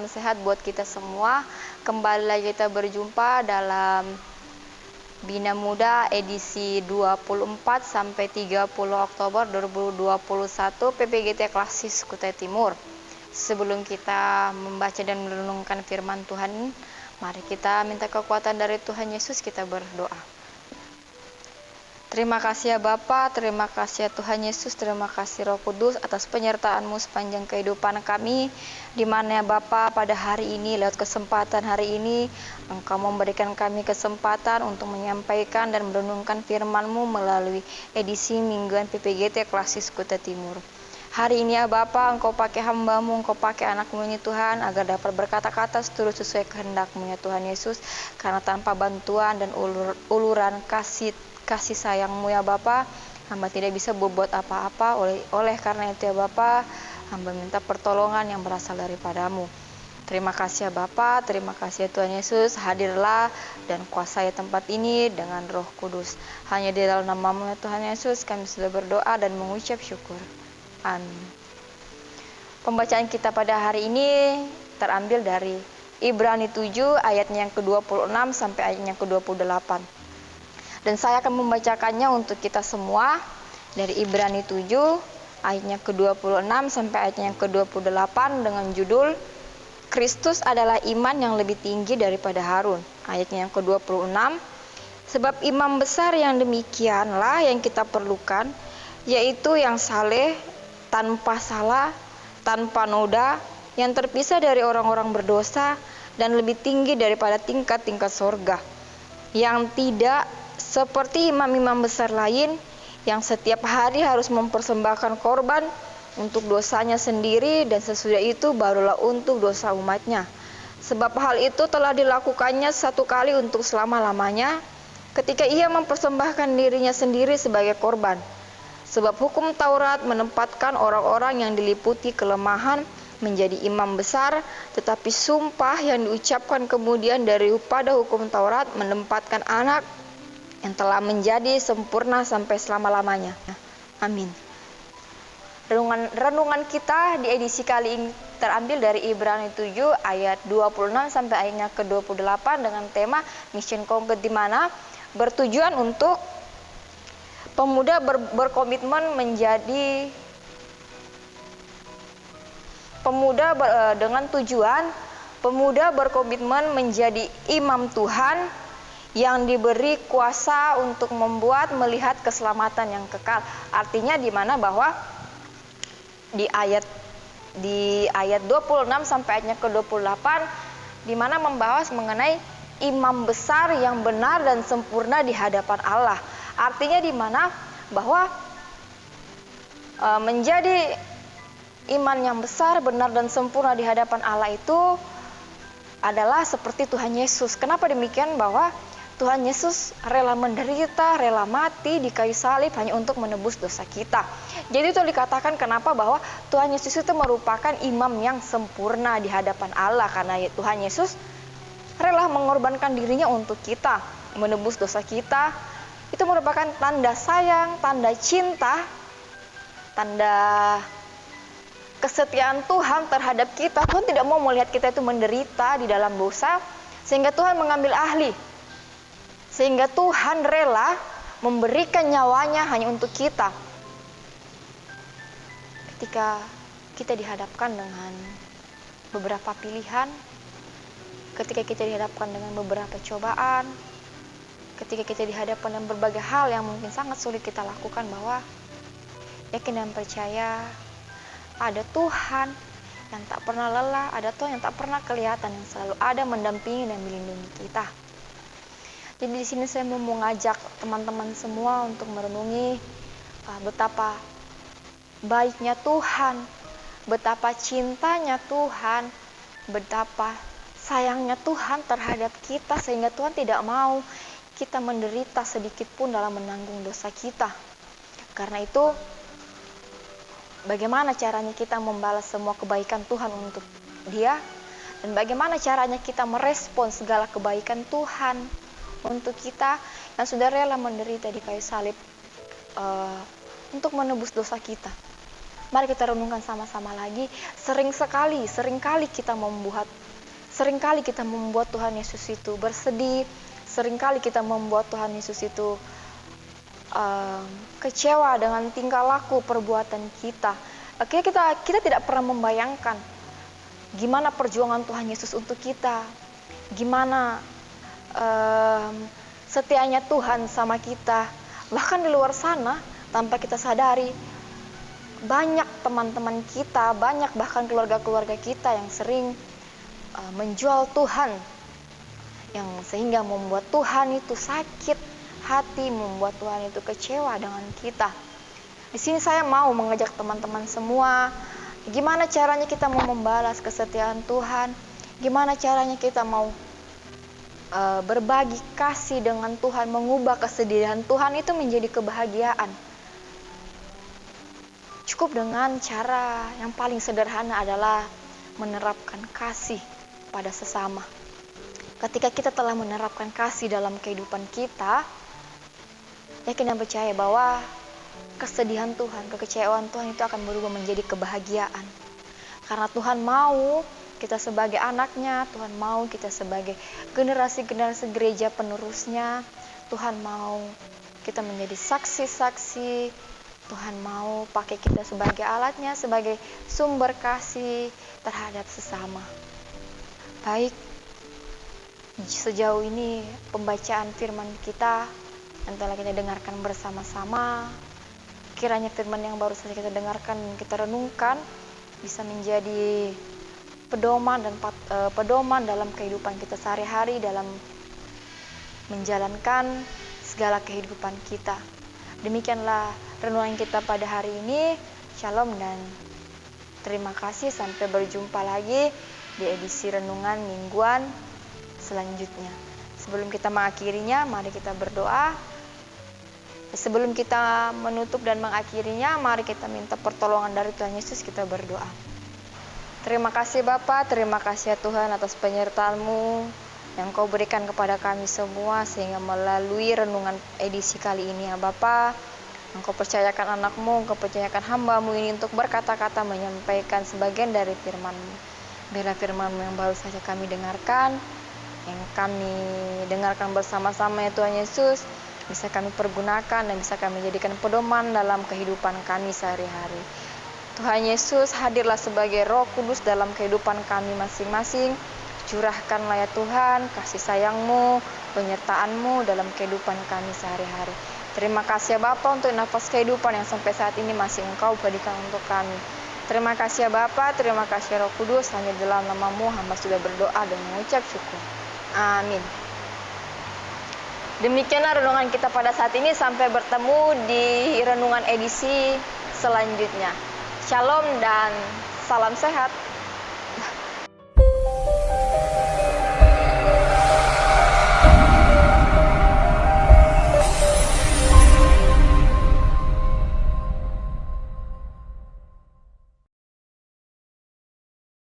salam sehat buat kita semua. Kembali lagi kita berjumpa dalam Bina Muda edisi 24 sampai 30 Oktober 2021 PPGT Klasis Kutai Timur. Sebelum kita membaca dan merenungkan firman Tuhan, mari kita minta kekuatan dari Tuhan Yesus, kita berdoa. Terima kasih ya Bapa, terima kasih ya Tuhan Yesus, terima kasih Roh Kudus atas penyertaan-Mu sepanjang kehidupan kami, di mana ya Bapa pada hari ini, lewat kesempatan hari ini, Engkau memberikan kami kesempatan untuk menyampaikan dan merenungkan firman-Mu melalui edisi mingguan PPGT Klasis Kutai Timur. Hari ini ya Bapa, Engkau pakai hamba-Mu, Engkau pakai anak-Mu ya Tuhan, agar dapat berkata-kata seturut sesuai kehendak-Mu ya Tuhan Yesus, karena tanpa bantuan dan uluran kasih sayang-Mu ya Bapa, hamba tidak bisa berbuat apa-apa. Oleh karena itu ya Bapa, hamba minta pertolongan yang berasal daripada-Mu. Terima kasih ya Bapa, terima kasih ya Tuhan Yesus, hadirlah dan kuasai tempat ini dengan Roh Kudus. Hanya di dalam nama-Mu ya Tuhan Yesus kami sudah berdoa dan mengucap syukur. Amin. Pembacaan kita pada hari ini terambil dari Ibrani 7 ayatnya yang ke-26 sampai ayatnya yang ke-28. Dan saya akan membacakannya untuk kita semua dari Ibrani 7 ayatnya ke-26 sampai ayatnya yang ke-28 dengan judul Kristus adalah iman yang lebih tinggi daripada Harun. Ayatnya yang ke-26, sebab imam besar yang demikianlah yang kita perlukan, yaitu yang saleh, tanpa salah, tanpa noda, yang terpisah dari orang-orang berdosa, dan lebih tinggi daripada tingkat-tingkat sorga, yang tidak seperti imam-imam besar lain yang setiap hari harus mempersembahkan korban untuk dosanya sendiri dan sesudah itu barulah untuk dosa umatnya. Sebab hal itu telah dilakukannya satu kali untuk selama-lamanya ketika ia mempersembahkan dirinya sendiri sebagai korban. Sebab hukum Taurat menempatkan orang-orang yang diliputi kelemahan menjadi imam besar, tetapi sumpah yang diucapkan kemudian daripada hukum Taurat menempatkan anak yang telah menjadi sempurna sampai selama-lamanya. Amin. Renungan kita di edisi kali ini terambil dari Ibrani 7 ayat 26 sampai ayatnya ke-28 dengan tema Mission Concrete, di mana bertujuan untuk pemuda berkomitmen menjadi dengan tujuan pemuda berkomitmen menjadi imam Tuhan yang diberi kuasa untuk melihat keselamatan yang kekal. Artinya di mana bahwa di ayat 26 sampai ayatnya ke-28 di mana membahas mengenai imam besar yang benar dan sempurna di hadapan Allah. Artinya di mana bahwa menjadi iman yang besar, benar dan sempurna di hadapan Allah itu adalah seperti Tuhan Yesus. Kenapa demikian? Bahwa Tuhan Yesus rela menderita, rela mati di kayu salib hanya untuk menebus dosa kita. Jadi itu dikatakan kenapa bahwa Tuhan Yesus itu merupakan imam yang sempurna di hadapan Allah, karena Tuhan Yesus rela mengorbankan dirinya untuk kita, menebus dosa kita. Itu merupakan tanda sayang, tanda cinta, tanda kesetiaan Tuhan terhadap kita. Tuhan tidak mau melihat kita itu menderita di dalam dosa, sehingga Tuhan mengambil ahli. Sehingga Tuhan rela memberikan nyawanya hanya untuk kita. Ketika kita dihadapkan dengan beberapa pilihan, ketika kita dihadapkan dengan beberapa cobaan, ketika kita dihadapkan dengan berbagai hal yang mungkin sangat sulit kita lakukan, bahwa yakin dan percaya ada Tuhan yang tak pernah lelah, ada Tuhan yang tak pernah kelihatan, yang selalu ada mendampingi dan melindungi kita. Jadi di sini saya mau mengajak teman-teman semua untuk merenungi betapa baiknya Tuhan, betapa cintanya Tuhan, betapa sayangnya Tuhan terhadap kita, sehingga Tuhan tidak mau kita menderita sedikit pun dalam menanggung dosa kita. Karena itu, bagaimana caranya kita membalas semua kebaikan Tuhan untuk Dia, dan bagaimana caranya kita merespon segala kebaikan Tuhan untuk kita yang sudah rela menderita di kayu salib untuk menebus dosa kita. Mari kita renungkan sama-sama lagi. Seringkali kita membuat Tuhan Yesus itu bersedih. Seringkali kita membuat Tuhan Yesus itu kecewa dengan tingkah laku perbuatan kita. Akhirnya kita tidak pernah membayangkan gimana perjuangan Tuhan Yesus untuk kita, gimana setianya Tuhan sama kita. Bahkan di luar sana, tanpa kita sadari, banyak teman-teman kita, banyak bahkan keluarga-keluarga kita yang sering menjual Tuhan, yang sehingga membuat Tuhan itu sakit hati, membuat Tuhan itu kecewa dengan kita. Di sini saya mau mengajak teman-teman semua, gimana caranya kita mau membalas kesetiaan Tuhan, gimana caranya kita mau berbagi kasih dengan Tuhan, mengubah kesedihan Tuhan itu menjadi kebahagiaan. Cukup dengan cara yang paling sederhana adalah menerapkan kasih pada sesama. Ketika kita telah menerapkan kasih dalam kehidupan kita, yakin dan percaya bahwa kesedihan Tuhan, kekecewaan Tuhan itu akan berubah menjadi kebahagiaan. Karena Tuhan mau kita sebagai anaknya, Tuhan mau kita sebagai generasi-generasi gereja penerusnya, Tuhan mau kita menjadi saksi-saksi, Tuhan mau pakai kita sebagai alatnya, sebagai sumber kasih terhadap sesama. Baik, sejauh ini pembacaan firman kita yang telah kita dengarkan bersama-sama, kiranya firman yang baru saja kita dengarkan, kita renungkan, bisa menjadi pedoman dalam kehidupan kita sehari-hari, dalam menjalankan segala kehidupan kita. Demikianlah renungan kita pada hari ini. Shalom dan terima kasih. Sampai berjumpa lagi di edisi renungan mingguan selanjutnya. Sebelum kita mengakhirinya, mari kita berdoa. Sebelum kita menutup dan mengakhirinya, mari kita minta pertolongan dari Tuhan Yesus. Kita berdoa. Terima kasih Bapa, terima kasih ya Tuhan atas penyertaan-Mu yang Kau berikan kepada kami semua, sehingga melalui renungan edisi kali ini ya Bapa, Engkau percayakan anak-Mu, Engkau percayakan hamba-Mu ini untuk berkata-kata menyampaikan sebagian dari firman-Mu. Biarlah firman-Mu yang baru saja kami dengarkan, yang kami dengarkan bersama-sama ya Tuhan Yesus, bisa kami pergunakan dan bisa kami jadikan pedoman dalam kehidupan kami sehari-hari. Tuhan Yesus, hadirlah sebagai Roh Kudus dalam kehidupan kami masing-masing. Curahkanlah ya Tuhan kasih sayang-Mu, penyertaan-Mu dalam kehidupan kami sehari-hari. Terima kasih ya Bapa untuk nafas kehidupan yang sampai saat ini masih Engkau berikan untuk kami. Terima kasih ya Bapa, terima kasih Roh Kudus, hanya dalam nama-Mu hamba sudah berdoa dan mengucap syukur. Amin. Demikianlah renungan kita pada saat ini, sampai bertemu di renungan edisi selanjutnya. Shalom dan salam sehat.